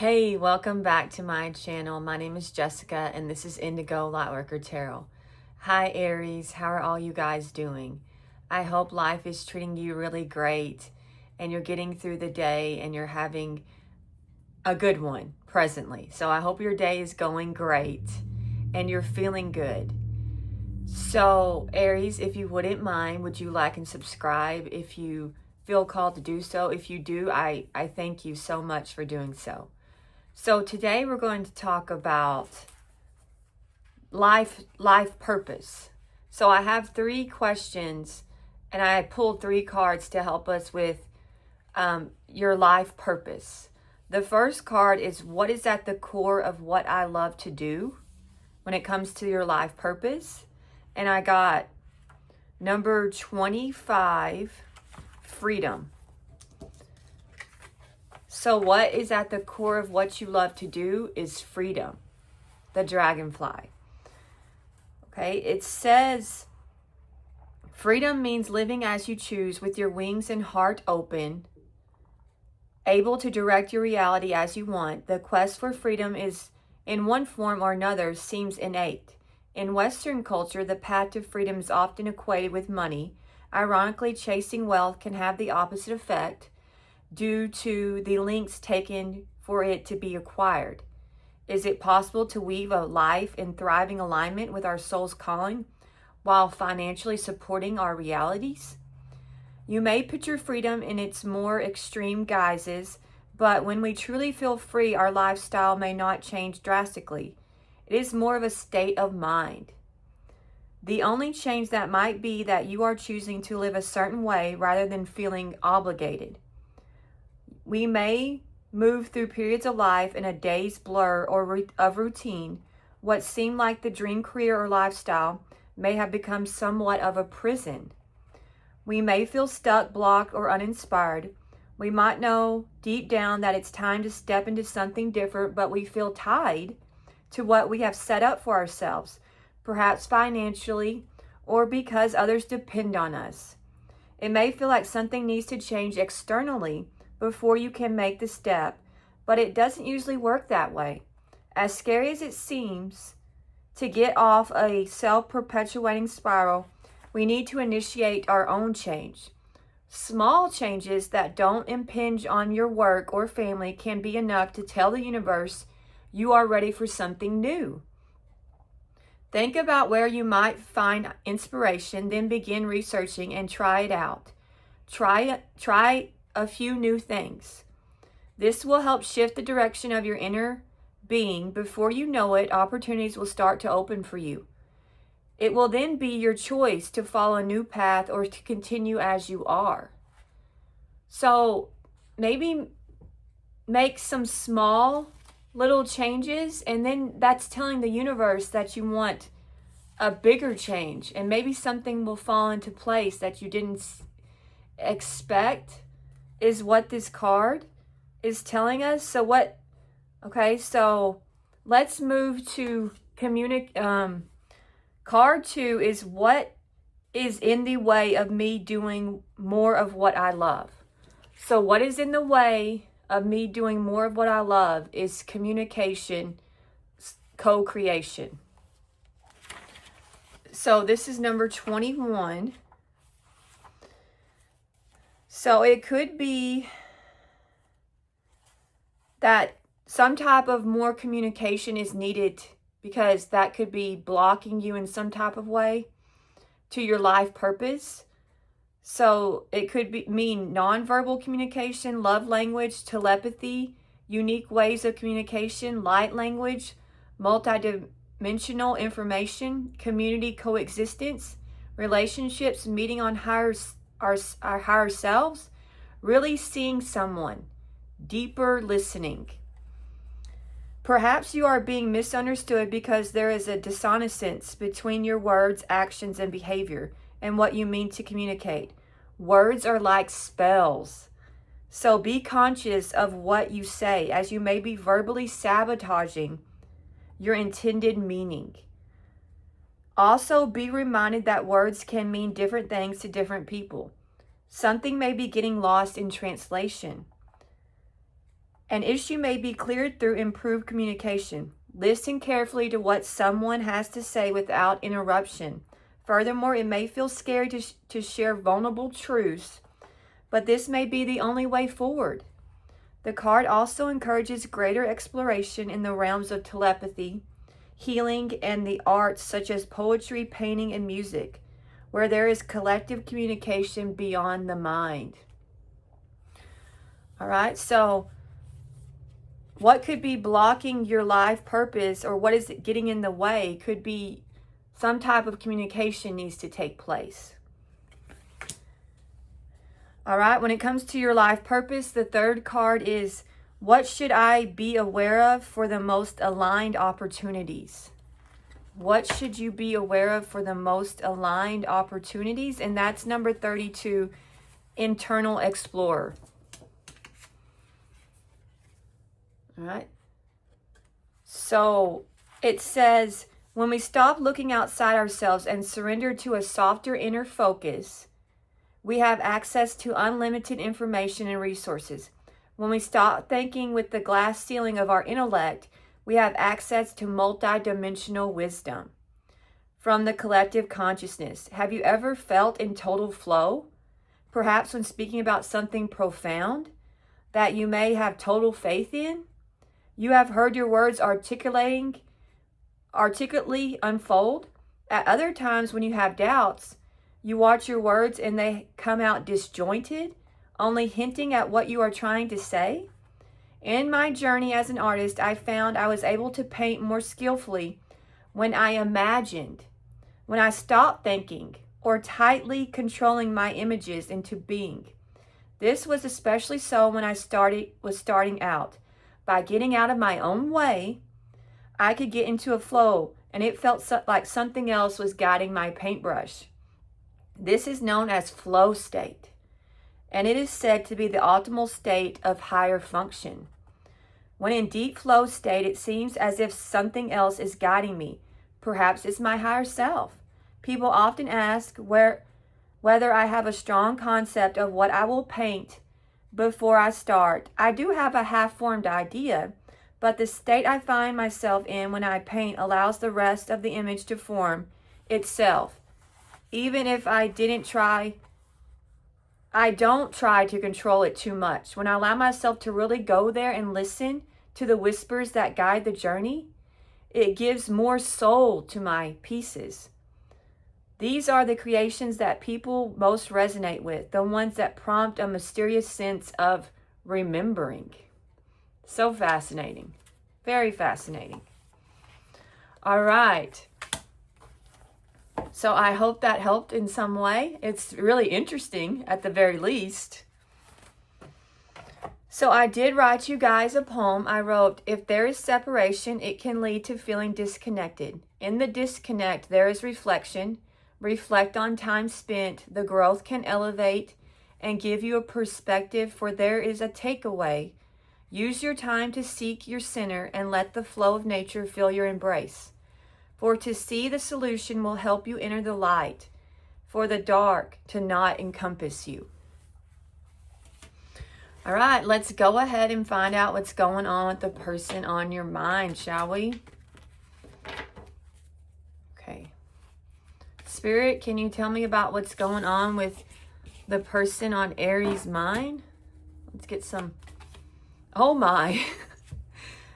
Hey, welcome back to my channel. My name is Jessica and this is Indigo Lightworker Tarot. Hi Aries, how are all you guys doing? I hope life is treating you really great and you're getting through the day and you're having a good one presently. So I hope your day is going great and you're feeling good. So Aries, if you wouldn't mind, would you like and subscribe if you feel called to do so? If you do, I thank you so much for doing so. So today we're going to talk about life purpose. So I have 3 questions and I pulled 3 cards to help us with your life purpose. The first card is what is at the core of what I love to do when it comes to your life purpose. And I got number 25, freedom. So what is at the core of what you love to do is freedom, the dragonfly. Okay, it says freedom means living as you choose with your wings and heart open, able to direct your reality as you want. The quest for freedom is, in one form or another, seems innate. In Western culture, the path to freedom is often equated with money. Ironically, chasing wealth can have the opposite effect, due to the lengths taken for it to be acquired. Is it possible to weave a life in thriving alignment with our soul's calling while financially supporting our realities? You may picture freedom in its more extreme guises, but when we truly feel free, our lifestyle may not change drastically. It is more of a state of mind. The only change that might be that you are choosing to live a certain way rather than feeling obligated. We may move through periods of life in a day's blur or of routine. What seemed like the dream career or lifestyle may have become somewhat of a prison. We may feel stuck, blocked, or uninspired. We might know deep down that it's time to step into something different, but we feel tied to what we have set up for ourselves, perhaps financially or because others depend on us. It may feel like something needs to change externally before you can make the step, but it doesn't usually work that way. As scary as it seems to get off a self-perpetuating spiral, we need to initiate our own change. Small changes that don't impinge on your work or family can be enough to tell the universe you are ready for something new. Think about where you might find inspiration, then begin researching and try it out. Try a few new things. This will help shift the direction of your inner being. Before you know it, opportunities will start to open for you. It will then be your choice to follow a new path or to continue as you are. So maybe make some small little changes, and then that's telling the universe that you want a bigger change, and maybe something will fall into place that you didn't expect, is what this card is telling us. So let's move to card 2 is what is in the way of me doing more of what I love. So what is in the way of me doing more of what I love is communication, co-creation. So this is number 21. So it could be that some type of more communication is needed, because that could be blocking you in some type of way to your life purpose. So it could mean nonverbal communication, love language, telepathy, unique ways of communication, light language, multidimensional information, community coexistence, relationships, meeting on our higher selves, really seeing someone, deeper listening. Perhaps you are being misunderstood because there is a dissonance between your words, actions, and behavior and what you mean to communicate. Words are like spells. So be conscious of what you say, as you may be verbally sabotaging your intended meaning. Also, be reminded that words can mean different things to different people. Something may be getting lost in translation. An issue may be cleared through improved communication. Listen carefully to what someone has to say without interruption. Furthermore, it may feel scary to share vulnerable truths, but this may be the only way forward. The card also encourages greater exploration in the realms of telepathy, healing, and the arts such as poetry, painting, and music, where there is collective communication beyond the mind. All right, so what could be blocking your life purpose, or what is it getting in the way? Could be some type of communication needs to take place. All right, when it comes to your life purpose, the third card is, what should I be aware of for the most aligned opportunities? What should you be aware of for the most aligned opportunities? And that's number 32, Internal Explorer. All right. So it says, when we stop looking outside ourselves and surrender to a softer inner focus, we have access to unlimited information and resources. When we stop thinking with the glass ceiling of our intellect, we have access to multidimensional wisdom from the collective consciousness. Have you ever felt in total flow? Perhaps when speaking about something profound that you may have total faith in? You have heard your words articulately unfold. At other times when you have doubts, you watch your words and they come out disjointed, only hinting at what you are trying to say. In my journey as an artist, I found I was able to paint more skillfully when I imagined, when I stopped thinking or tightly controlling my images into being. This was especially so when I was starting out. By getting out of my own way, I could get into a flow, and it felt like something else was guiding my paintbrush. This is known as flow state, and it is said to be the optimal state of higher function. When in deep flow state, it seems as if something else is guiding me. Perhaps it's my higher self. People often ask whether I have a strong concept of what I will paint before I start. I do have a half-formed idea, but the state I find myself in when I paint allows the rest of the image to form itself. Even if I don't try to control it too much. When I allow myself to really go there and listen to the whispers that guide the journey, it gives more soul to my pieces. These are the creations that people most resonate with, the ones that prompt a mysterious sense of remembering. So fascinating. Very fascinating. All right. So I hope that helped in some way. It's really interesting at the very least. So I did write you guys a poem. I wrote, if there is separation, it can lead to feeling disconnected. In the disconnect, there is reflection. Reflect on time spent. The growth can elevate and give you a perspective, for there is a takeaway. Use your time to seek your center and let the flow of nature fill your embrace. For to see the solution will help you enter the light, for the dark to not encompass you. All right, let's go ahead and find out what's going on with the person on your mind, shall we? Okay. Spirit, can you tell me about what's going on with the person on Aries' mind? Let's get some... Oh my.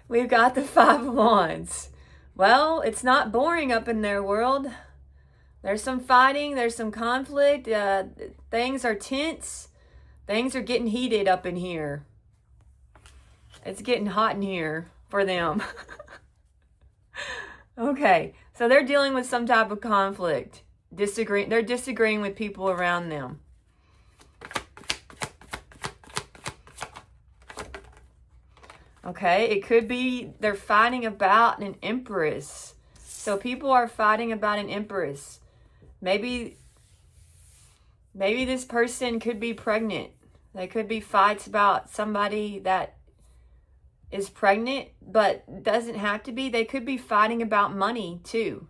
We've got the 5 of Wands. Well, it's not boring up in their world. There's some fighting. There's some conflict. Things are tense. Things are getting heated up in here. It's getting hot in here for them. Okay, so they're dealing with some type of conflict. They're disagreeing with people around them. Okay, it could be they're fighting about an empress. So people are fighting about an empress. Maybe this person could be pregnant. There could be fights about somebody that is pregnant, but doesn't have to be. They could be fighting about money too.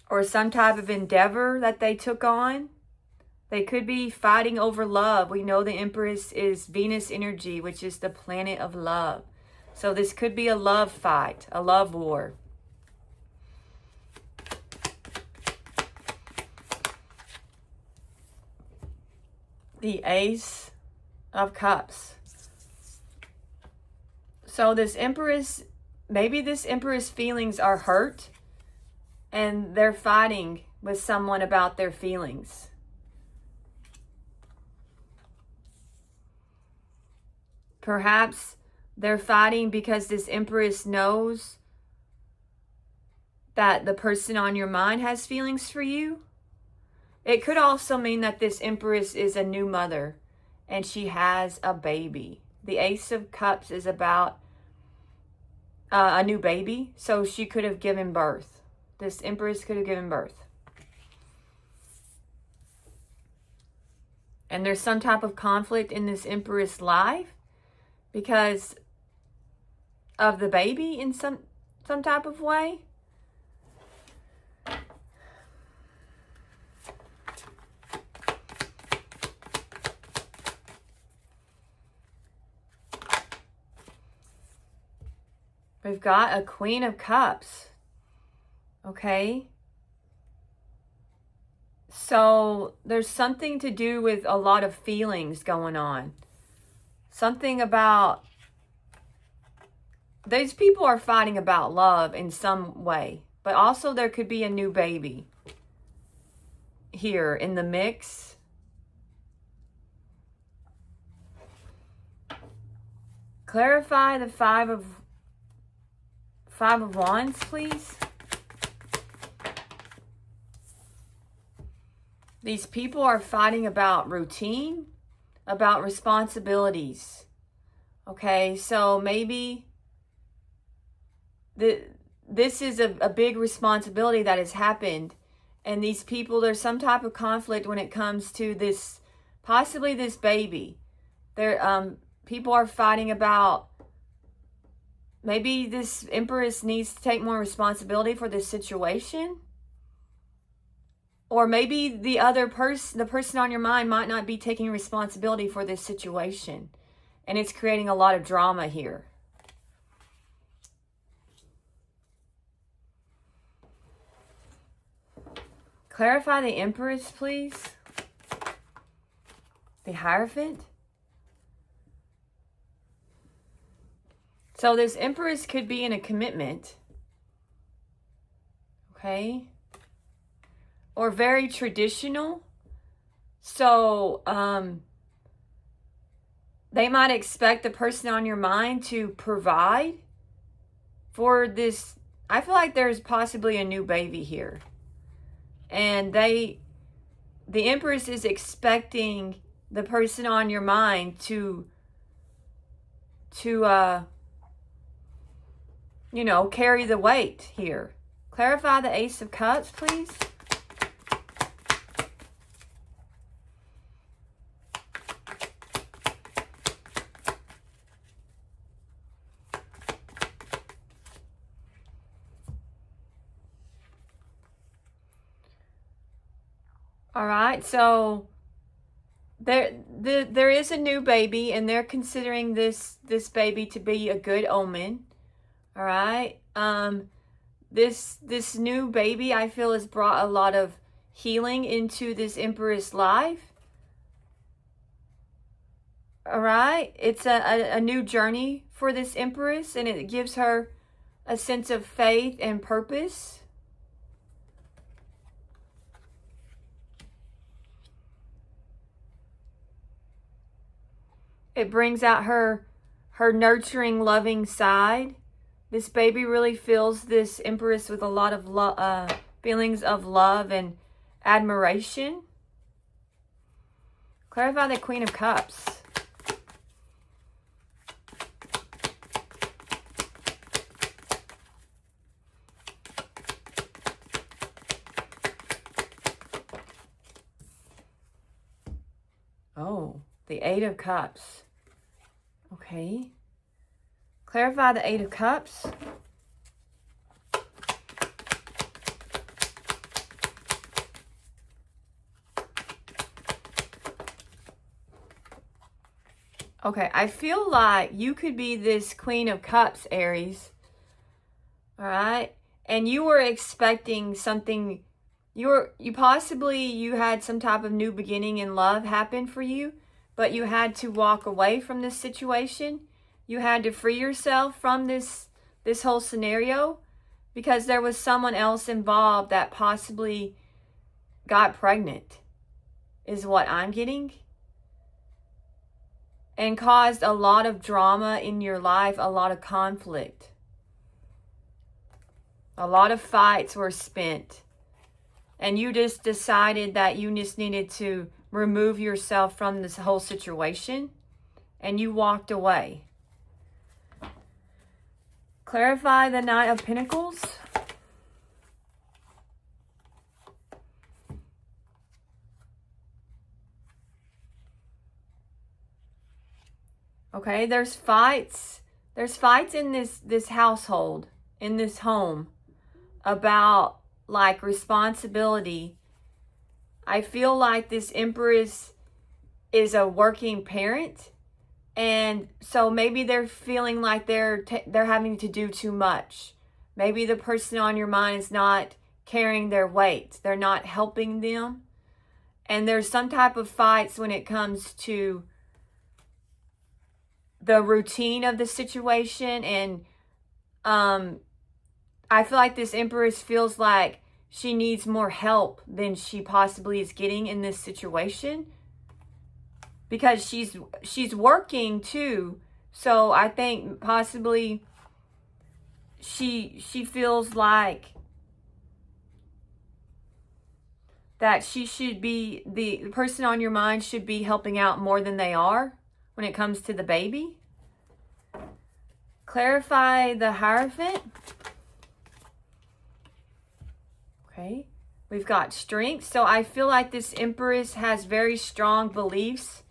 Or some type of endeavor that they took on They could be fighting over love. We know the Empress is Venus energy, which is the planet of love. So this could be a love fight, a love war. The Ace of Cups. So this Empress, maybe this Empress feelings are hurt and they're fighting with someone about their feelings. Perhaps they're fighting because this Empress knows that the person on your mind has feelings for you. It could also mean that this Empress is a new mother and she has a baby. The Ace of Cups is about a new baby, so she could have given birth. This Empress could have given birth. And there's some type of conflict in this Empress life because of the baby in some type of way. We've got a Queen of Cups. Okay. So there's something to do with a lot of feelings going on. Something about, these people are fighting about love in some way. But also there could be a new baby here in the mix. Clarify the Five of Wands, please. These people are fighting about routine, about responsibilities. Okay, so maybe this is a big responsibility that has happened. And these people, there's some type of conflict when it comes to this, possibly this baby. People are fighting about, maybe this Empress needs to take more responsibility for this situation. Or maybe the person on your mind might not be taking responsibility for this situation. And it's creating a lot of drama here. Clarify the Empress, please. The Hierophant. So this Empress could be in a commitment. Okay. Or very traditional. So they might expect the person on your mind to provide for this. I feel like there's possibly a new baby here. And the Empress is expecting the person on your mind to carry the weight here. Clarify the Ace of Cups, please. All right, so there is a new baby, and they're considering this baby to be a good omen. All right, this new baby, I feel, has brought a lot of healing into this Empress life. All right, it's a new journey for this Empress, and it gives her a sense of faith and purpose. It brings out her nurturing, loving side. This baby really fills this Empress with a lot of feelings of love and admiration. Clarify the Queen of Cups. Oh, the Eight of Cups. Okay. Clarify the Eight of Cups. Okay, I feel like you could be this Queen of Cups, Aries. All right? And you were expecting something, you had some type of new beginning in love happen for you, but you had to walk away from this situation. You had to free yourself from this whole scenario because there was someone else involved that possibly got pregnant, is what I'm getting. And caused a lot of drama in your life, a lot of conflict. A lot of fights were spent. And you just decided that you just needed to remove yourself from this whole situation. And you walked away. Clarify the Knight of Pentacles. Okay, there's fights. There's fights in this household, in this home, about like responsibility. I feel like this Empress is a working parent, and so maybe they're feeling like they're having to do too much. Maybe the person on your mind is not carrying their weight. They're not helping them. And there's some type of fights when it comes to the routine of the situation. And I feel like this Empress feels like she needs more help than she possibly is getting in this situation, because she's working too. So I think possibly she feels like that she should be, the person on your mind should be helping out more than they are when it comes to the baby. Clarify the Hierophant. Okay, we've got strength. So I feel like this Empress has very strong beliefs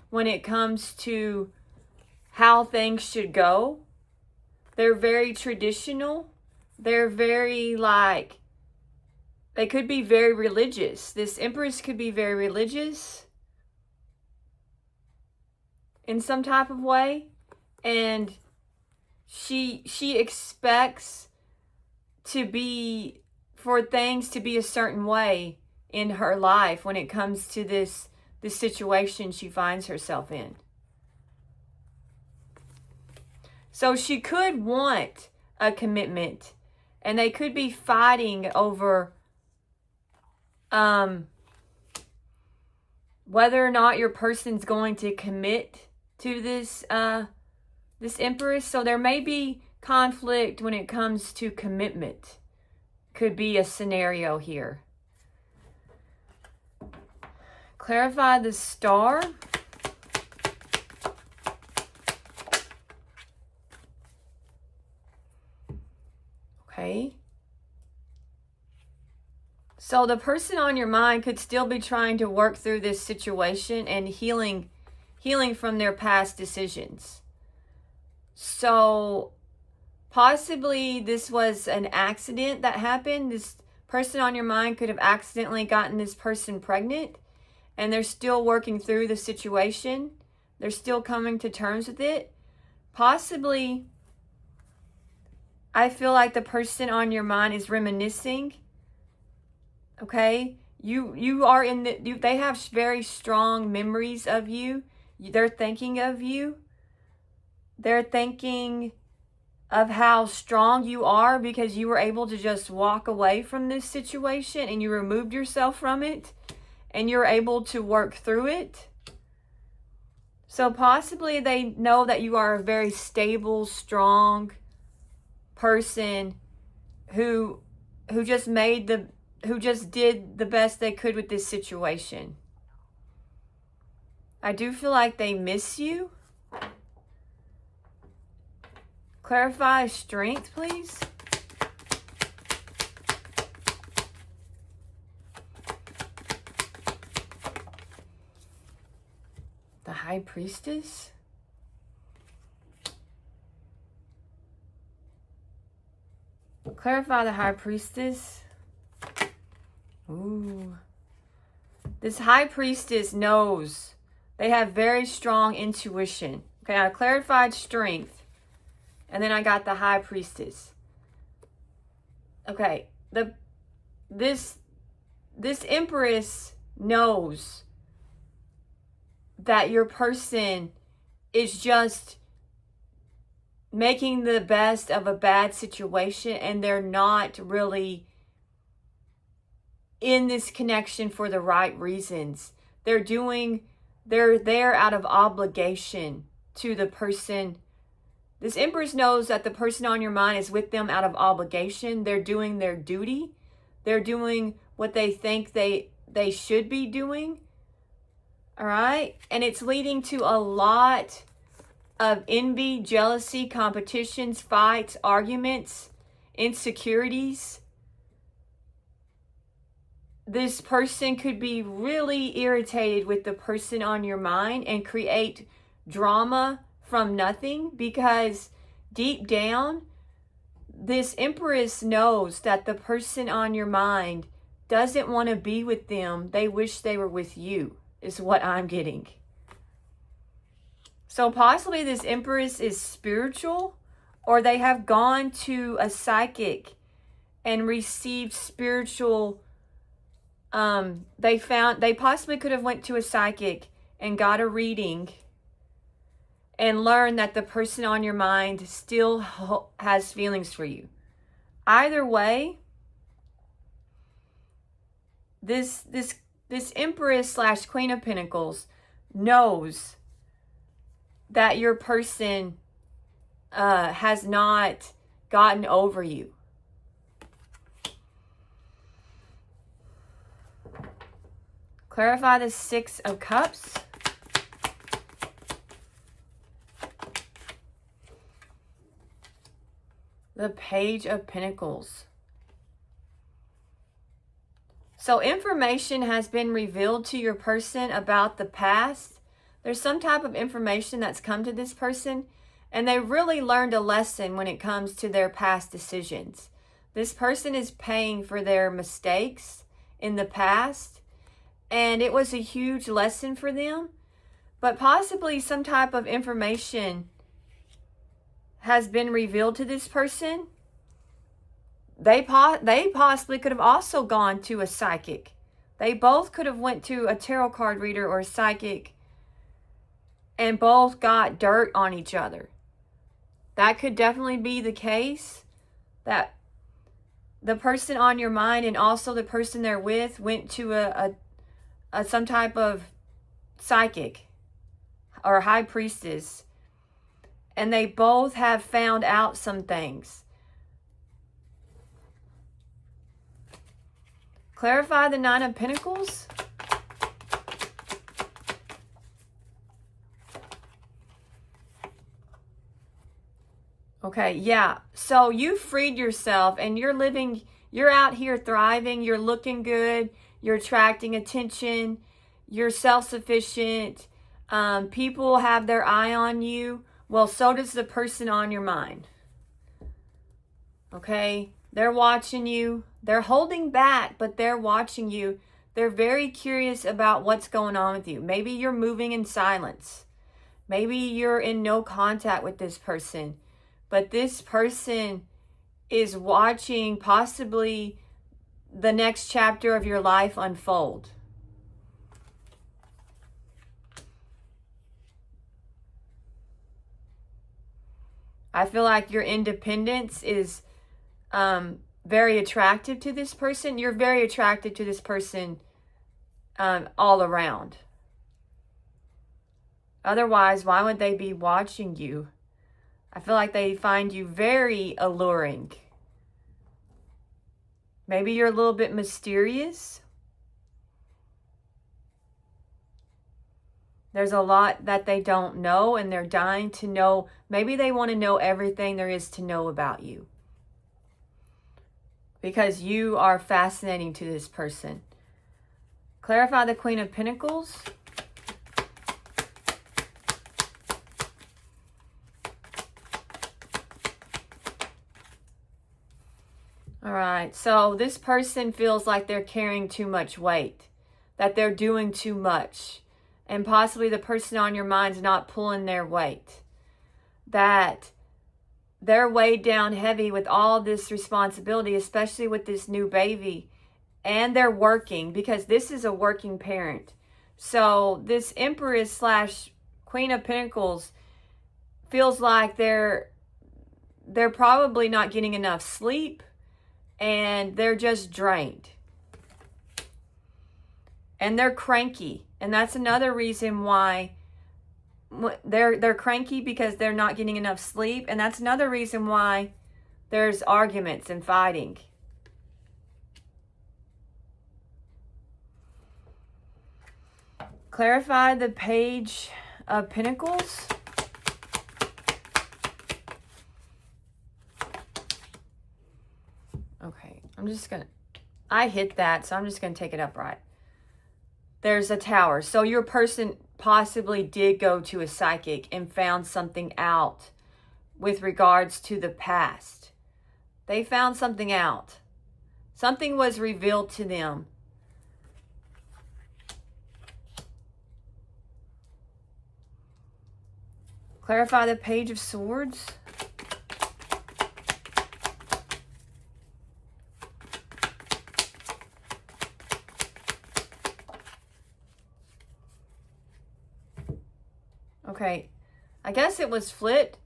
when it comes to how things should go. They're very traditional. They're very they could be very religious. This Empress could be very religious in some type of way. And she expects for things to be a certain way in her life when it comes to this situation she finds herself in. So she could want a commitment, and they could be fighting over whether or not your person's going to commit to this Empress. So there may be conflict when it comes to commitment. Could be a scenario here. Clarify the Star. Okay. So the person on your mind could still be trying to work through this situation and healing from their past decisions. So possibly this was an accident that happened. This person on your mind could have accidentally gotten this person pregnant, and they're still working through the situation. They're still coming to terms with it. Possibly, I feel like the person on your mind is reminiscing. Okay? You are in they have very strong memories of you. They're thinking of you. They're thinking of how strong you are because you were able to just walk away from this situation and you removed yourself from it and you're able to work through it. So possibly they know that you are a very stable, strong person who just did the best they could with this situation. I do feel like they miss you. Clarify strength, please. The High Priestess. Clarify the High Priestess. Ooh. This High Priestess knows. They have very strong intuition. Okay, I clarified strength. And then I got the High Priestess. Okay, this Empress knows that your person is just making the best of a bad situation, and they're not really in this connection for the right reasons. They're there out of obligation to the person. This Empress knows that the person on your mind is with them out of obligation. They're doing their duty. They're doing what they think they should be doing. All right? And it's leading to a lot of envy, jealousy, competitions, fights, arguments, insecurities. This person could be really irritated with the person on your mind and create drama from nothing, because deep down, this Empress knows that the person on your mind doesn't want to be with them. They wish they were with you, is what I'm getting. So possibly this Empress is spiritual, or they have gone to a psychic and received spiritual. They possibly could have went to a psychic and got a reading and learned that the person on your mind still has feelings for you. Either way, this Empress / Queen of Pentacles knows that your person has not gotten over you. Clarify the Six of Cups. The Page of Pentacles. So information has been revealed to your person about the past. There's some type of information that's come to this person, and they really learned a lesson when it comes to their past decisions. This person is paying for their mistakes in the past, and it was a huge lesson for them. But possibly some type of information has been revealed to this person. They possibly could have also gone to a psychic. They both could have went to a tarot card reader or a psychic, and both got dirt on each other. That could definitely be the case, that the person on your mind and also the person they're with went to a some type of psychic or high priestess, and they both have found out some things. Clarify the Nine of Pentacles. Okay, yeah. So you freed yourself and you're out here thriving, you're looking good, you're attracting attention, you're self-sufficient, people have their eye on you. Well, so does the person on your mind. Okay? They're watching you. They're holding back, but they're watching you. They're very curious about what's going on with you. Maybe you're moving in silence. Maybe you're in no contact with this person. But this person is watching possibly the next chapter of your life unfold. I feel like your independence is very attractive to this person. You're very attracted to this person all around. Otherwise, why would they be watching you? I feel like they find you very alluring. Maybe you're a little bit mysterious. There's a lot that they don't know, and they're dying to know. Maybe they want to know everything there is to know about you, because you are fascinating to this person. Clarify the Queen of Pentacles. All right, so this person feels like they're carrying too much weight, that they're doing too much, and possibly the person on your mind's not pulling their weight. That they're weighed down heavy with all this responsibility, especially with this new baby. And they're working, because this is a working parent. So this Empress / Queen of Pentacles feels like they're probably not getting enough sleep, and they're just drained. And they're cranky. And that's another reason why they're cranky, because they're not getting enough sleep. And that's another reason why there's arguments and fighting. Clarify the Page of Pentacles. Okay, I hit that, so I'm just going to take it upright. There's a Tower. So your person possibly did go to a psychic and found something out with regards to the past. They found something out. Something was revealed to them. Clarify the Page of Swords. Okay, I guess it was flipped.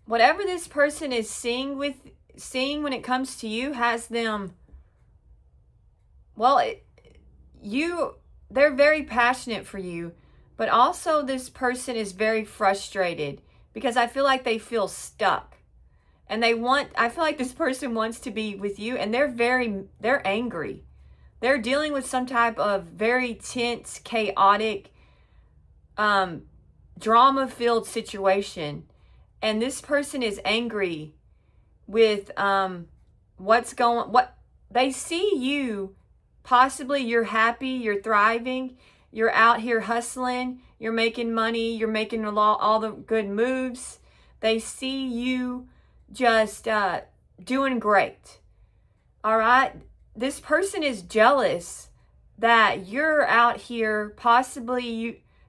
Whatever this person is seeing when it comes to you has them, well, they're very passionate for you, but also this person is very frustrated, because I feel like they feel stuck. And I feel like this person wants to be with you, and they're angry. They're dealing with some type of very tense, chaotic, drama-filled situation, and this person is angry with what they see you. Possibly you're happy, you're thriving, you're out here hustling, you're making money, you're making all the good moves. They see you just doing great. All right, this person is jealous that you're out here. Possibly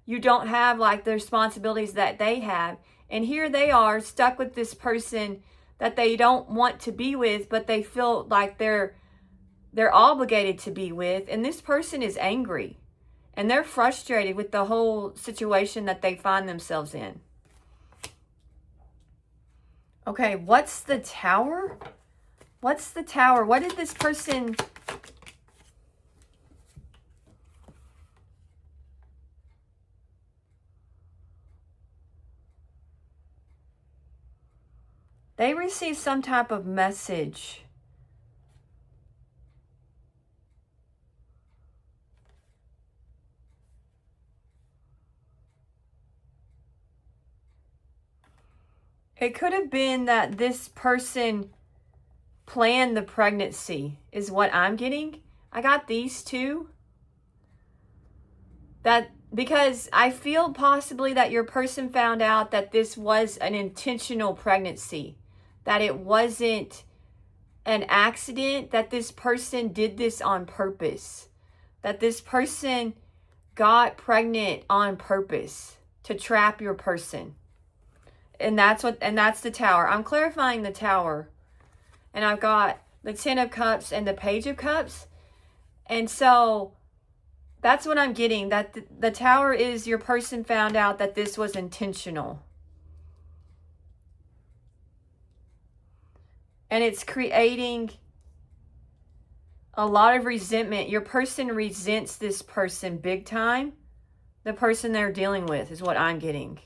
you don't have like the responsibilities that they have. And here they are stuck with this person that they don't want to be with, but they feel like they're obligated to be with. And this person is angry. And they're frustrated with the whole situation that they find themselves in. Okay, what's the Tower? What's the Tower? What did this person... They receive some type of message. It could have been that this person planned the pregnancy, is what I'm getting. I got these two. Because I feel possibly that your person found out that this was an intentional pregnancy. That it wasn't an accident, that this person did this on purpose. That this person got pregnant on purpose to trap your person. And that's the Tower. I'm clarifying the Tower. And I've got the Ten of Cups and the Page of Cups. And so that's what I'm getting. That the Tower is your person found out that this was intentional. And it's creating a lot of resentment. Your person resents this person big time. The person they're dealing with is what I'm getting.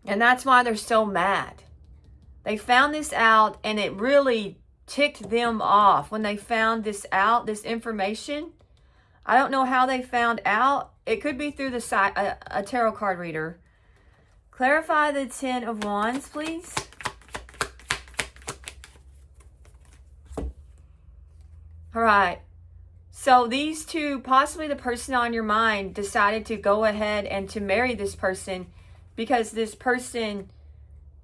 And that's why they're so mad. They found this out, and it really ticked them off when they found this out, this information. I don't know how they found out. It could be through a tarot card reader. Clarify the Ten of Wands, please. All right. So these two, possibly the person on your mind, decided to go ahead and to marry this person because this person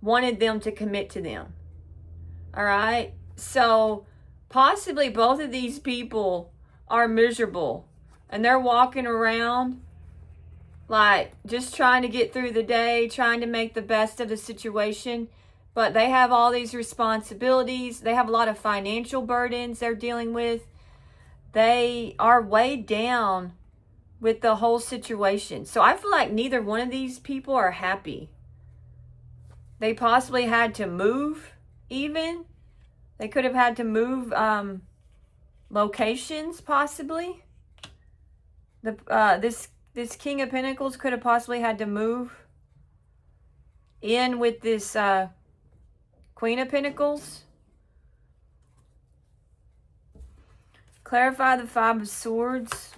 wanted them to commit to them. All right. So possibly both of these people are miserable. And they're walking around like just trying to get through the day, trying to make the best of the situation. But they have all these responsibilities. They have a lot of financial burdens they're dealing with. They are weighed down with the whole situation. So I feel like neither one of these people are happy. They possibly had to move even. They could have had to move locations possibly. This King of Pentacles could have possibly had to move in with this Queen of Pentacles. Clarify the Five of Swords.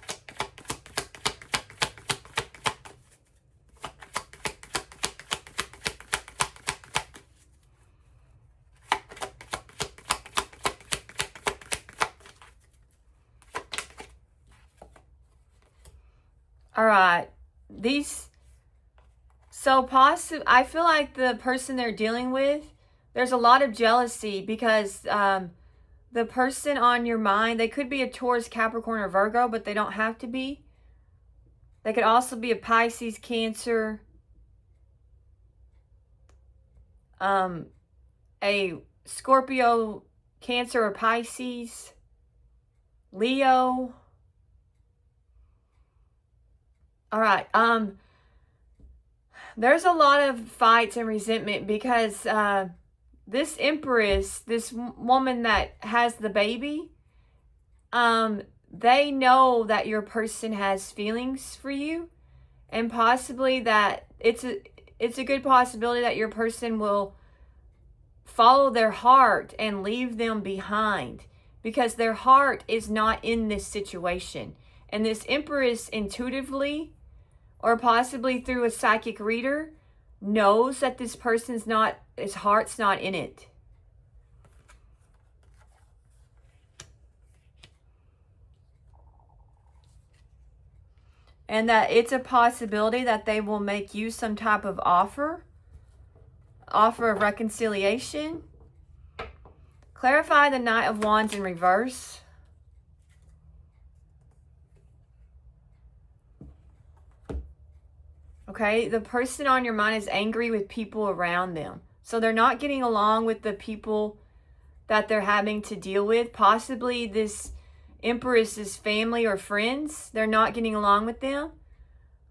All right. I feel like the person they're dealing with, there's a lot of jealousy because the person on your mind, they could be a Taurus, Capricorn, or Virgo, but they don't have to be. They could also be a Pisces, Cancer, a Scorpio, Cancer, or Pisces, Leo. All right. There's a lot of fights and resentment because this Empress, this woman that has the baby, they know that your person has feelings for you, and possibly that it's a good possibility that your person will follow their heart and leave them behind because their heart is not in this situation. And this Empress intuitively, or possibly through a psychic reader, knows that this person's not, his heart's not in it. And that it's a possibility that they will make you some type of offer of reconciliation. Clarify the Knight of Wands in reverse. Okay, the person on your mind is angry with people around them. So they're not getting along with the people that they're having to deal with. Possibly this Empress's family or friends. They're not getting along with them.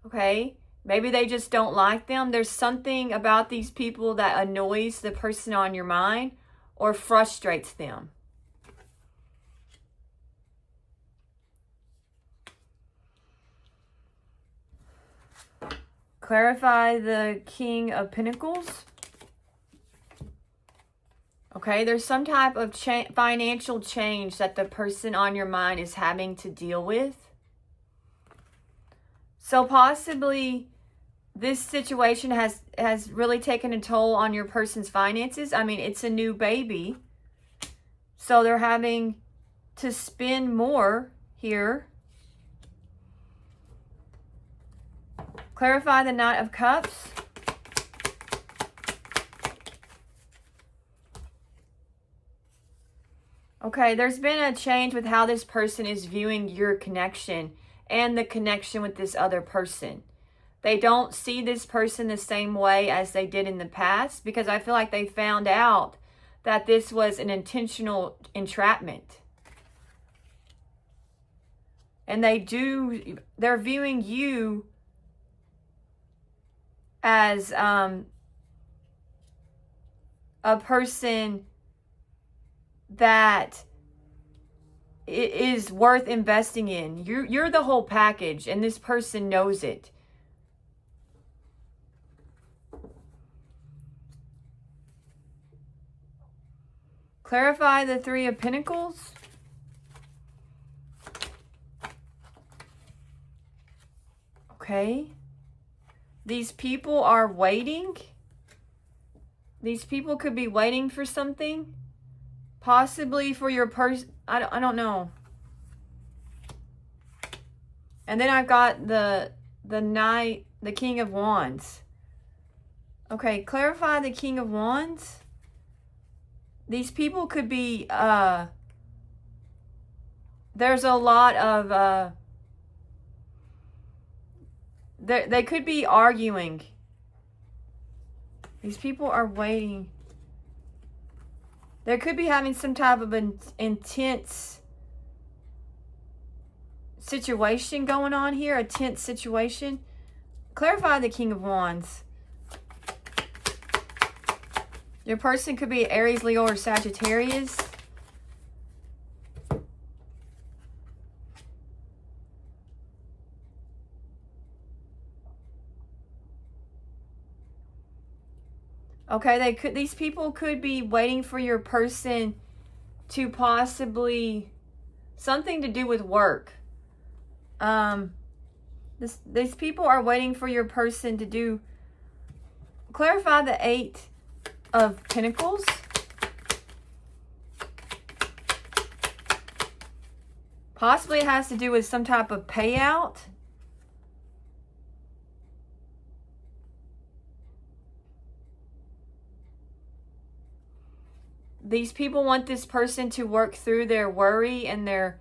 Okay, maybe they just don't like them. There's something about these people that annoys the person on your mind or frustrates them. Clarify the King of Pentacles. Okay, there's some type of financial change that the person on your mind is having to deal with. So possibly this situation has really taken a toll on your person's finances. I mean, it's a new baby. So they're having to spend more here. Clarify the Knight of Cups. Okay, there's been a change with how this person is viewing your connection and the connection with this other person. They don't see this person the same way as they did in the past because I feel like they found out that this was an intentional entrapment. And they're viewing you as a person that is worth investing in. You're the whole package, and this person knows it. Clarify the Three of Pentacles. Okay. These people are waiting. These people could be waiting for something. Possibly for your person. I don't know. And then I've got the Knight, the King of Wands. Okay, clarify the King of Wands. These people could be there's a lot of, they could be arguing. These people are waiting. They could be having some type of an intense situation going on here. A tense situation. Clarify the King of Wands. Your person could be Aries, Leo, or Sagittarius. Okay, these people could be waiting for your person to possibly something to do with work. These people are waiting for your person to do. Clarify the 8 of Pentacles. Possibly it has to do with some type of payout. These people want this person to work through their worry and their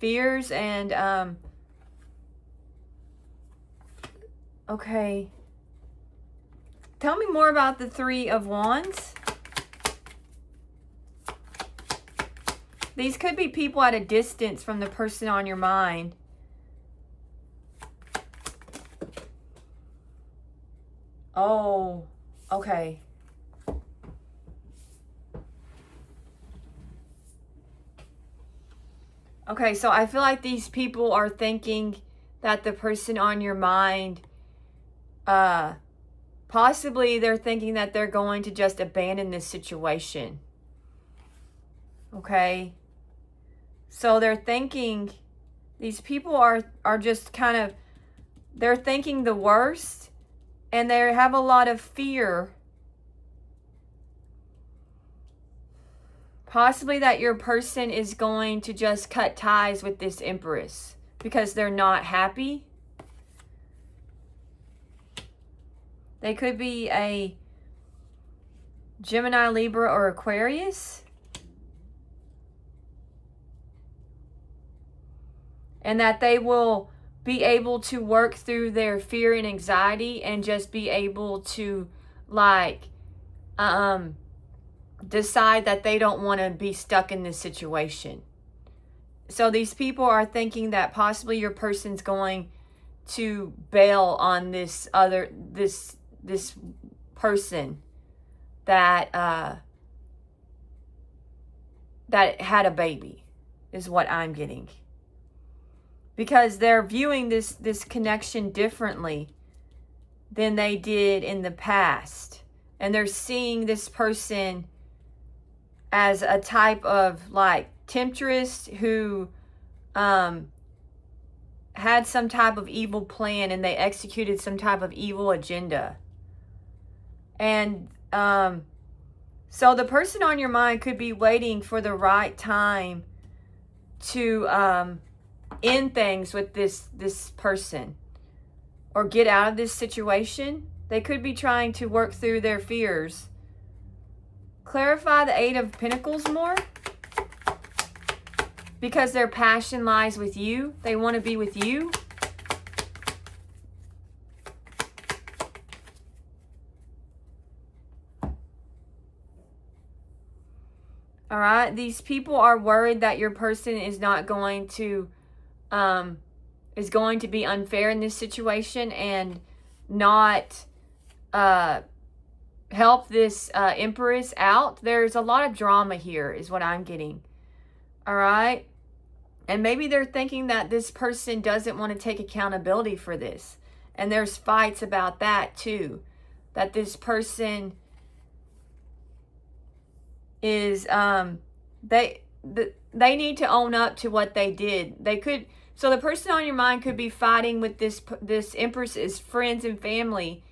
fears and okay. Tell me more about the 3 of Wands. These could be people at a distance from the person on your mind. Oh, okay. Okay, so I feel like these people are thinking that the person on your mind, possibly they're thinking that they're going to just abandon this situation. Okay? So they're thinking, these people are just kind of, they're thinking the worst, and they have a lot of fear. Possibly that your person is going to just cut ties with this Empress because they're not happy. They could be a Gemini, Libra, or Aquarius. And that they will be able to work through their fear and anxiety and just be able to like decide that they don't want to be stuck in this situation. So these people are thinking that possibly your person's going to bail on this person that that had a baby, is what I'm getting. Because they're viewing this connection differently than they did in the past. And they're seeing this person as a type of like temptress who had some type of evil plan and they executed some type of evil agenda. And so the person on your mind could be waiting for the right time to end things with this person or get out of this situation. They could be trying to work through their fears. Clarify the 8 of Pentacles more. Because their passion lies with you. They want to be with you. All right. These people are worried that your person is not going to, is going to be unfair in this situation and not, help this Empress out. There's a lot of drama here is what I'm getting. All right. And maybe they're thinking that this person doesn't want to take accountability for this. And there's fights about that too. That this person is, they need to own up to what they did. They could, so the person on your mind could be fighting with this Empress's friends and family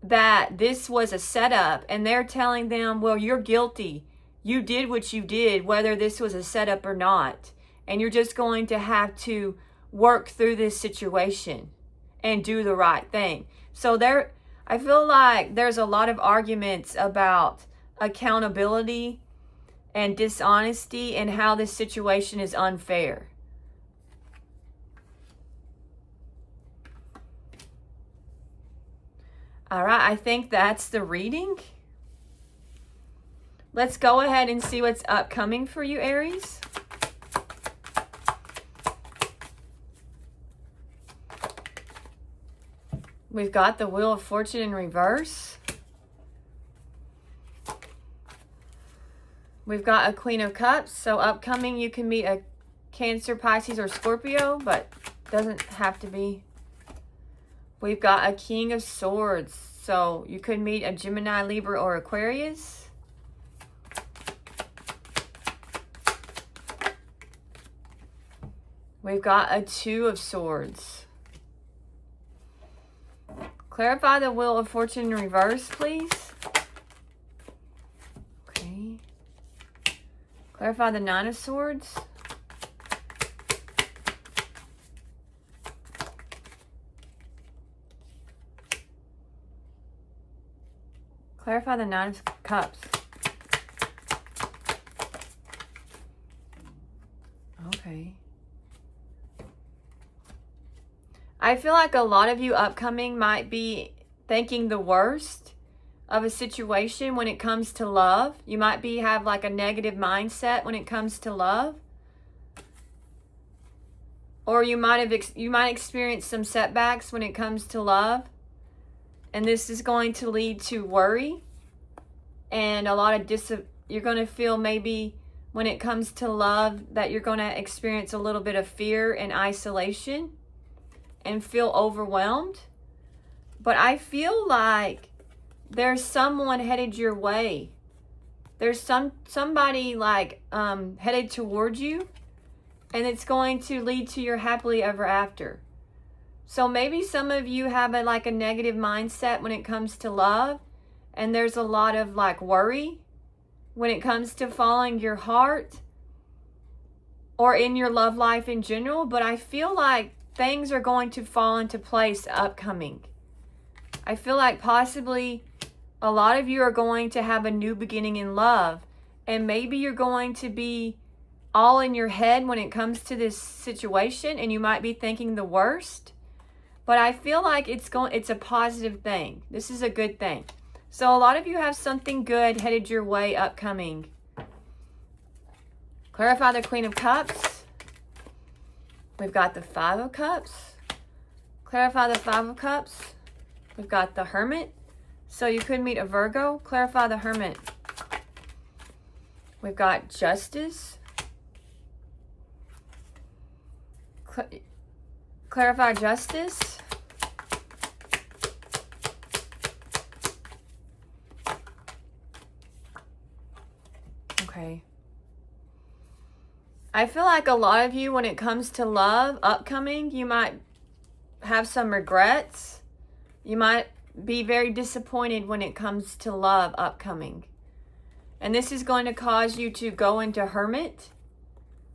that this was a setup, and they're telling them, well, you're guilty. You did what you did, whether this was a setup or not. And you're just going to have to work through this situation and do the right thing. So I feel like there's a lot of arguments about accountability and dishonesty and how this situation is unfair. All right, I think that's the reading. Let's go ahead and see what's upcoming for you, Aries. We've got the Wheel of Fortune in reverse. We've got a Queen of Cups. So upcoming, you can meet a Cancer, Pisces, or Scorpio, but doesn't have to be. We've got a King of Swords. So you could meet a Gemini, Libra, or Aquarius. We've got a Two of Swords. Clarify the Wheel of Fortune in reverse, please. Okay. Clarify the Nine of Swords. Clarify the Nine of Cups. Okay. I feel like a lot of you upcoming might be thinking the worst of a situation when it comes to love. You might have like a negative mindset when it comes to love. Or you might experience some setbacks when it comes to love. And this is going to lead to worry and a lot of you're going to feel maybe when it comes to love that you're going to experience a little bit of fear and isolation and feel overwhelmed. But I feel like there's someone headed your way. There's somebody like headed towards you, and it's going to lead to your happily ever after. So maybe some of you have a negative mindset when it comes to love, and there's a lot of like worry when it comes to following your heart or in your love life in general. But I feel like things are going to fall into place upcoming. I feel like possibly a lot of you are going to have a new beginning in love, and maybe you're going to be all in your head when it comes to this situation, and you might be thinking the worst. But I feel like it's a positive thing. This is a good thing. So a lot of you have something good headed your way upcoming. Clarify the Queen of Cups. We've got the Five of Cups. Clarify the Five of Cups. We've got the Hermit. So you could meet a Virgo. Clarify the Hermit. We've got Justice. Clarify Justice. Okay. I feel like a lot of you, when it comes to love upcoming, you might have some regrets. You might be very disappointed when it comes to love upcoming. And this is going to cause you to go into Hermit.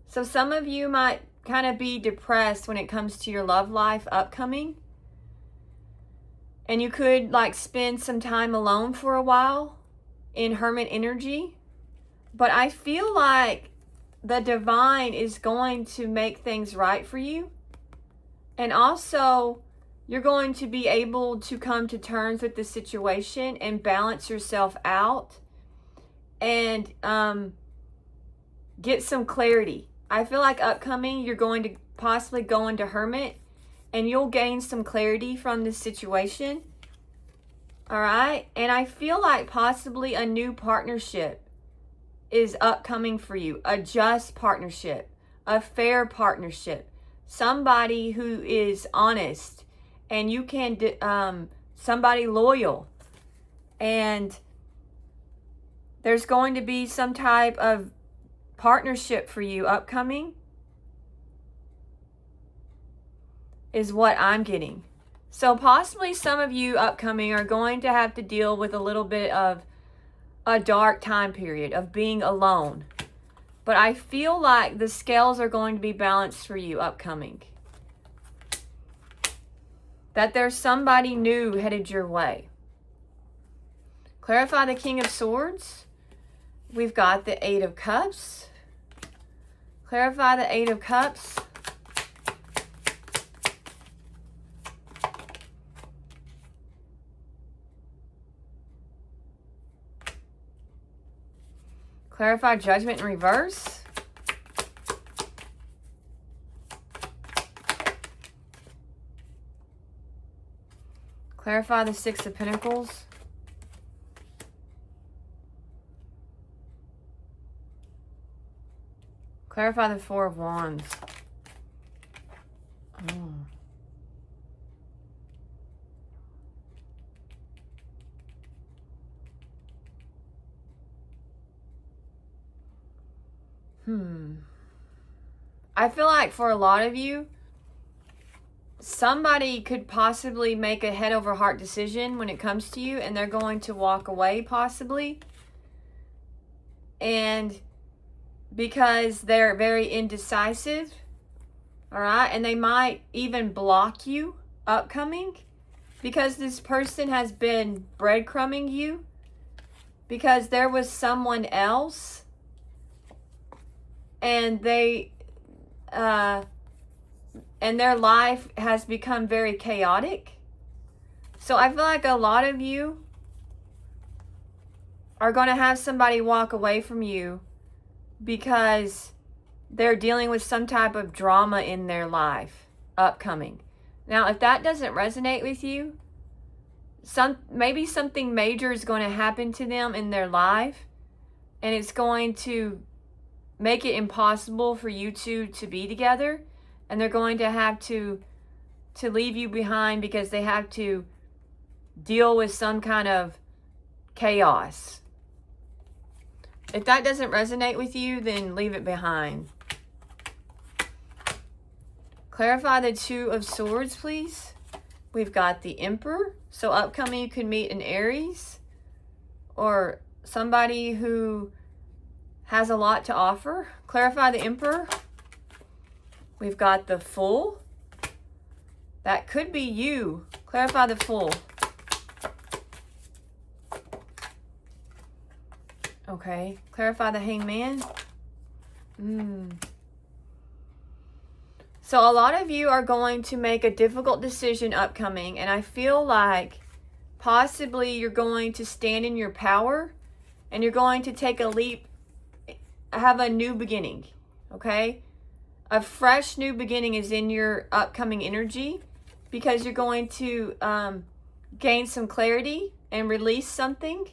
So some of you might kind of be depressed when it comes to your love life upcoming. And you could spend some time alone for a while in Hermit energy. But I feel like the divine is going to make things right for you. And also, you're going to be able to come to terms with the situation and balance yourself out and get some clarity. I feel like upcoming, you're going to possibly go into Hermit and you'll gain some clarity from this situation. All right? And I feel like possibly a new partnership is upcoming for you. A just partnership, a fair partnership, somebody who is honest, and you can somebody loyal. And there's going to be some type of partnership for you upcoming, is what I'm getting. So possibly some of you upcoming are going to have to deal with a little bit of a dark time period of being alone. But I feel like the scales are going to be balanced for you upcoming. That there's somebody new headed your way. Clarify the King of Swords. We've got the Eight of Cups. Clarify the Eight of Cups. Clarify Judgment in reverse. Clarify the Six of Pentacles. Clarify the Four of Wands. Oh. I feel like for a lot of you, somebody could possibly make a head over heart decision when it comes to you, and they're going to walk away possibly. And because they're very indecisive, all right, and they might even block you upcoming because this person has been breadcrumbing you because there was someone else and they and their life has become very chaotic. So I feel like a lot of you are going to have somebody walk away from you because they're dealing with some type of drama in their life upcoming. Now, if that doesn't resonate with you, maybe something major is going to happen to them in their life, and it's going to make it impossible for you two to be together, and they're going to have to leave you behind because they have to deal with some kind of chaos. If that doesn't resonate with you, then leave it behind. Clarify the Two of Swords, please. We've got the Emperor. So upcoming, you could meet an Aries or somebody who has a lot to offer. Clarify the Emperor. We've got the Fool. That could be you. Clarify the Fool. Okay. Clarify the Hangman. So a lot of you are going to make a difficult decision upcoming, and I feel like possibly you're going to stand in your power and you're going to take a leap, have a new beginning, okay? A fresh new beginning is in your upcoming energy because you're going to gain some clarity and release something,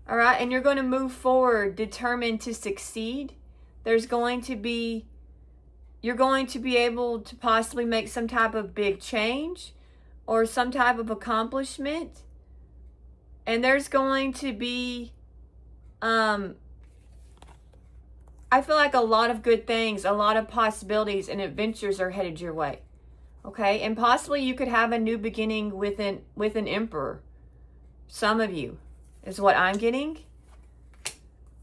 all right? And you're going to move forward determined to succeed. You're going to be able to possibly make some type of big change or some type of accomplishment. And there's going to be, I feel like a lot of good things, a lot of possibilities and adventures are headed your way. Okay? And possibly you could have a new beginning with an Emperor. Some of you is what I'm getting.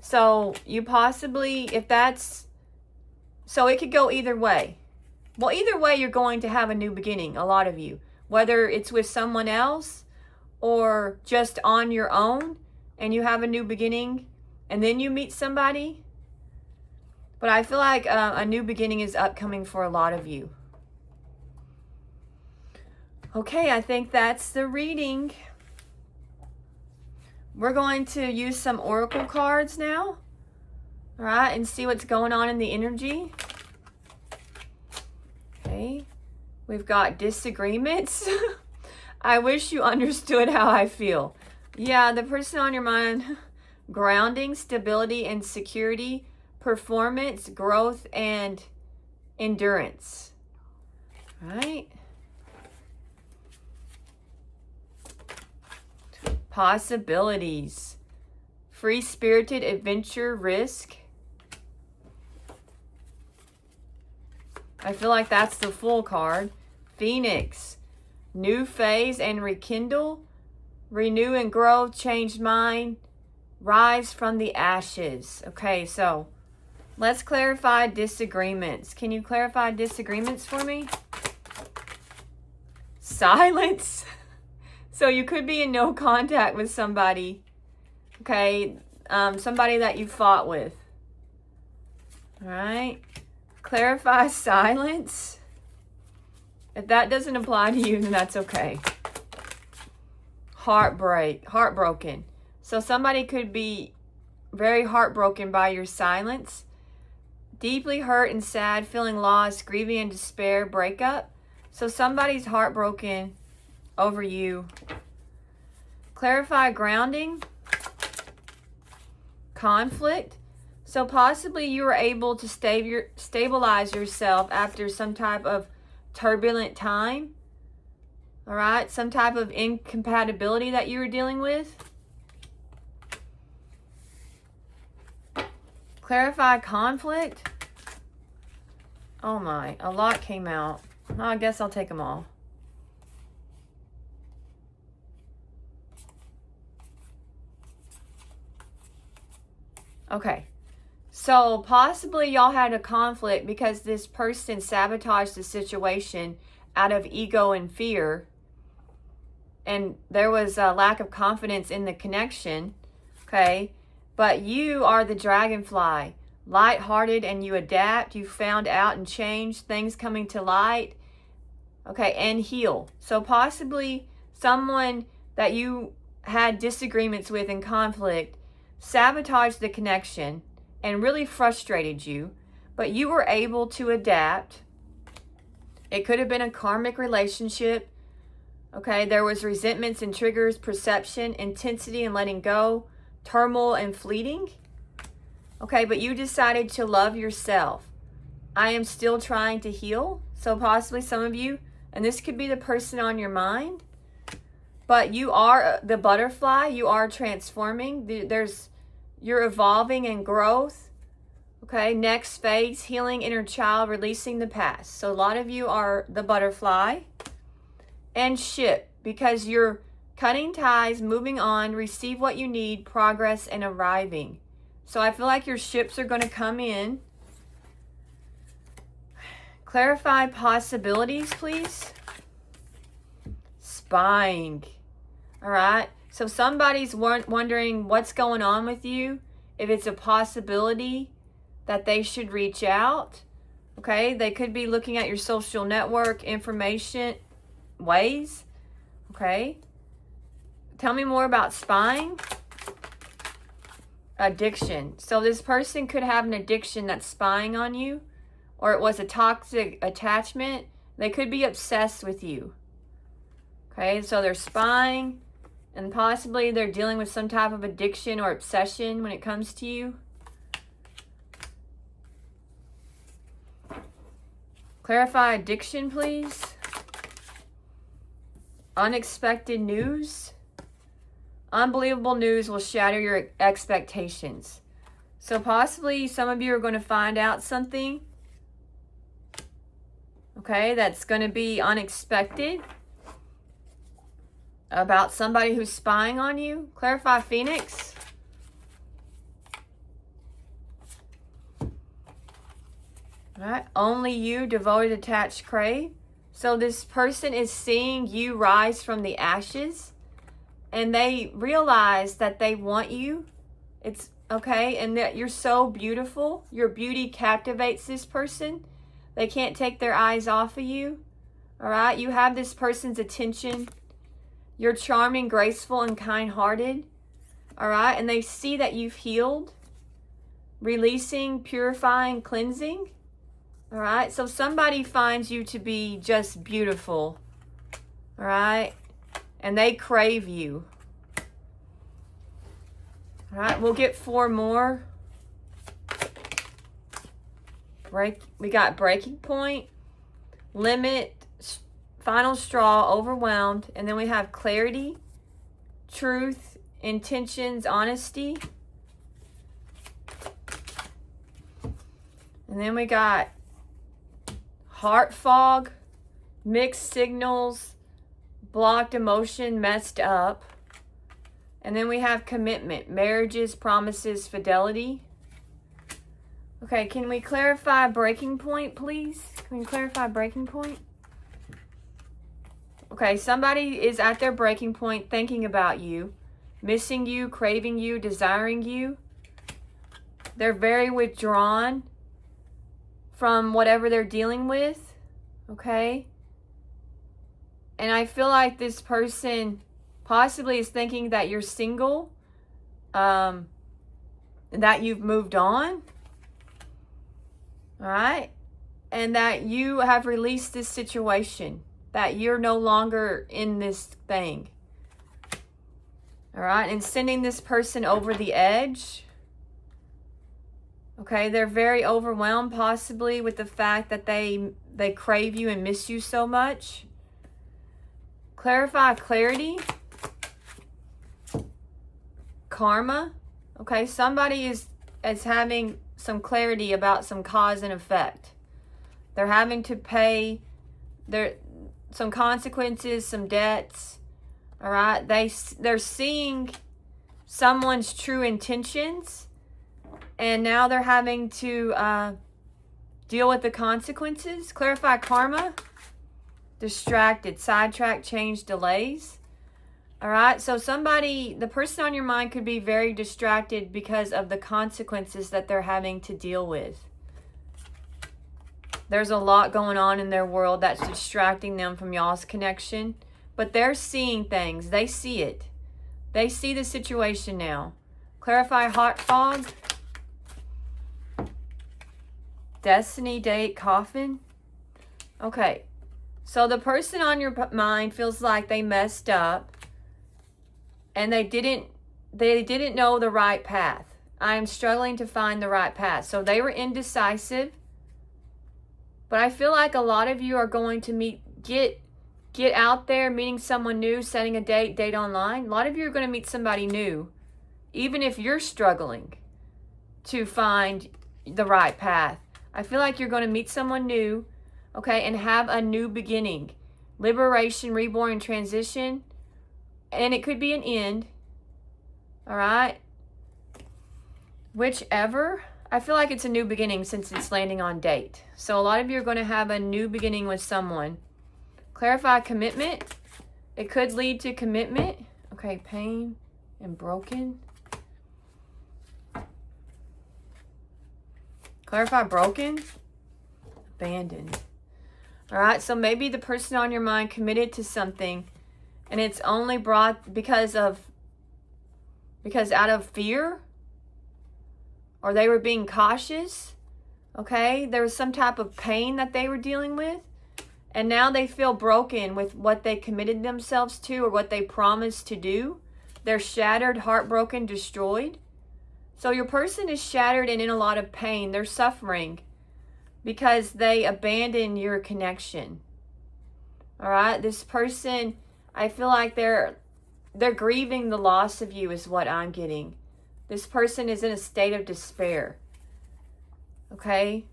So you possibly, so it could go either way. Well, either way, you're going to have a new beginning, a lot of you. Whether it's with someone else or just on your own and you have a new beginning and then you meet somebody. But I feel like a new beginning is upcoming for a lot of you. Okay, I think that's the reading. We're going to use some oracle cards now. All right, and see what's going on in the energy. Okay, we've got disagreements. I wish you understood how I feel. Yeah, the person on your mind, grounding, stability, and security, performance, growth, and endurance. All right. Possibilities. Free-spirited, adventure, risk. I feel like that's the Fool card. Phoenix. New phase and rekindle. Renew and grow. Change mind. Rise from the ashes. Okay, so let's clarify disagreements. Can you clarify disagreements for me? Silence. So you could be in no contact with somebody. Okay, somebody that you fought with. All right. Clarify silence. If that doesn't apply to you, then that's okay. Heartbroken. So somebody could be very heartbroken by your silence. Deeply hurt and sad, feeling lost, grieving and despair, breakup. So somebody's heartbroken over you. Clarify grounding. Conflict. So possibly you were able to stabilize yourself after some type of turbulent time. All right, some type of incompatibility that you were dealing with. Clarify conflict. Oh my, a lot came out. Oh, I guess I'll take them all. Okay. So possibly y'all had a conflict because this person sabotaged the situation out of ego and fear. And there was a lack of confidence in the connection. Okay. But you are the dragonfly. Lighthearted, and you adapt. You found out and changed. Things coming to light. Okay. And heal. So possibly someone that you had disagreements with in conflict sabotaged the connection and really frustrated you, but you were able to adapt. It could have been a karmic relationship. Okay, there was resentments and triggers, perception, intensity and letting go, turmoil and fleeting. Okay, but you decided to love yourself. I am still trying to heal. So possibly some of you, and this could be the person on your mind, but you are the butterfly. You are transforming. You're evolving in growth. Okay, next phase, healing inner child, releasing the past. So a lot of you are the butterfly. And ship, because you're cutting ties, moving on, receive what you need, progress, and arriving. So I feel like your ships are going to come in. Clarify possibilities, please. Spying. All right. So somebody's wondering what's going on with you. If it's a possibility that they should reach out. Okay. They could be looking at your social network information ways. Okay. Tell me more about spying. Addiction. So this person could have an addiction that's spying on you, or it was a toxic attachment. They could be obsessed with you. Okay. So they're spying. And possibly they're dealing with some type of addiction or obsession when it comes to you. Clarify addiction, please. Unexpected news. Unbelievable news will shatter your expectations. So possibly some of you are going to find out something. Okay, that's going to be unexpected. About somebody who's spying on you. Clarify Phoenix. All right. Only you, devoted, attached, crave. So this person is seeing you rise from the ashes. And they realize that they want you. It's okay. And that you're so beautiful. Your beauty captivates this person. They can't take their eyes off of you. All right. You have this person's attention. You're charming, graceful, and kind-hearted. All right. And they see that you've healed, releasing, purifying, cleansing. All right. So somebody finds you to be just beautiful. All right. And they crave you. All right. We'll get 4 more. We got breaking point, limit, final straw, overwhelmed, and then we have clarity, truth, intentions, honesty. And then we got heart fog, mixed signals, blocked emotion, messed up. And then we have commitment, marriages, promises, fidelity. Okay, can we clarify breaking point, please? Can we clarify breaking point? Okay, somebody is at their breaking point, thinking about you, missing you, craving you, desiring you. They're very withdrawn from whatever they're dealing with, okay? And I feel like this person possibly is thinking that you're single. that you've moved on. All right. And that you have released this situation, that you're no longer in this thing. All right. And sending this person over the edge. Okay. They're very overwhelmed possibly with the fact that they crave you and miss you so much. Clarify clarity. Karma. Okay. Somebody is having some clarity about some cause and effect. They're having to pay some consequences, some debts. All right. They're seeing someone's true intentions, and now they're having to deal with the consequences. Clarify karma. Distracted, sidetrack, change, delays. All right. So the person on your mind could be very distracted because of the consequences that they're having to deal with. There's a lot going on in their world that's distracting them from y'all's connection. But they're seeing things. They see it. They see the situation now. Clarify heart fog. Destiny, date, coffin. Okay. So the person on your mind feels like they messed up. And they didn't know the right path. I am struggling to find the right path. So they were indecisive. But I feel like a lot of you are going to get out there, meeting someone new, setting a date online. A lot of you are going to meet somebody new, even if you're struggling to find the right path. I feel like you're going to meet someone new, okay, and have a new beginning. Liberation, reborn, transition. And it could be an end. All right? Whichever. I feel like it's a new beginning since it's landing on date. So a lot of you are going to have a new beginning with someone. Clarify commitment. It could lead to commitment. Okay, pain and broken. Clarify broken. Abandoned. All right, so maybe the person on your mind committed to something and it's only brought because out of fear, or they were being cautious. Okay, there was some type of pain that they were dealing with. And now they feel broken with what they committed themselves to or what they promised to do. They're shattered, heartbroken, destroyed. So your person is shattered and in a lot of pain. They're suffering because they abandoned your connection. All right, this person, I feel like they're grieving the loss of you is what I'm getting. This person is in a state of despair. Okay?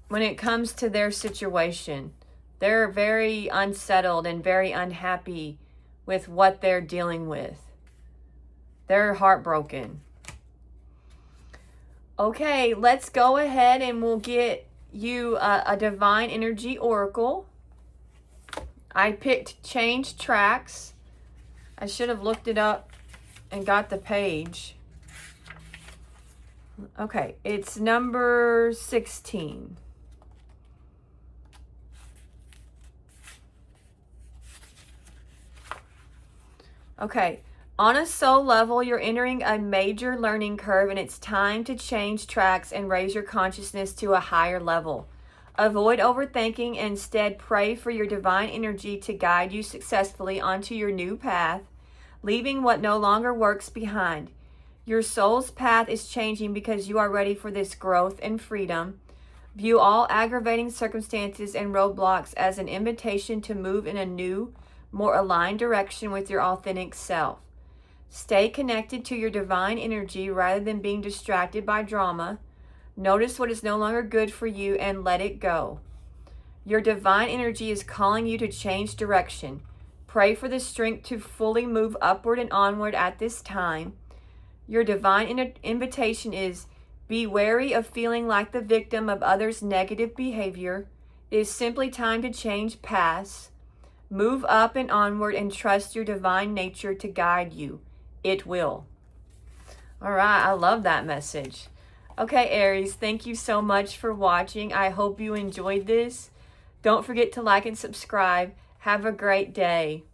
When it comes to their situation, they're very unsettled and very unhappy with what they're dealing with. They're heartbroken. Okay, let's go ahead and we'll get you a divine energy oracle. I picked change tracks. I should have looked it up and got the page. Okay, it's number 16. Okay, on a soul level, you're entering a major learning curve and it's time to change tracks and raise your consciousness to a higher level. Avoid overthinking and instead pray for your divine energy to guide you successfully onto your new path, leaving what no longer works behind. Your soul's path is changing because you are ready for this growth and freedom. View all aggravating circumstances and roadblocks as an invitation to move in a new, more aligned direction with your authentic self. Stay connected to your divine energy rather than being distracted by drama. Notice what is no longer good for you and let it go. Your divine energy is calling you to change direction. Pray for the strength to fully move upward and onward at this time. Your divine invitation is, be wary of feeling like the victim of others' negative behavior. It is simply time to change paths. Move up and onward and trust your divine nature to guide you. It will. All right, I love that message. Okay, Aries, thank you so much for watching. I hope you enjoyed this. Don't forget to like and subscribe. Have a great day.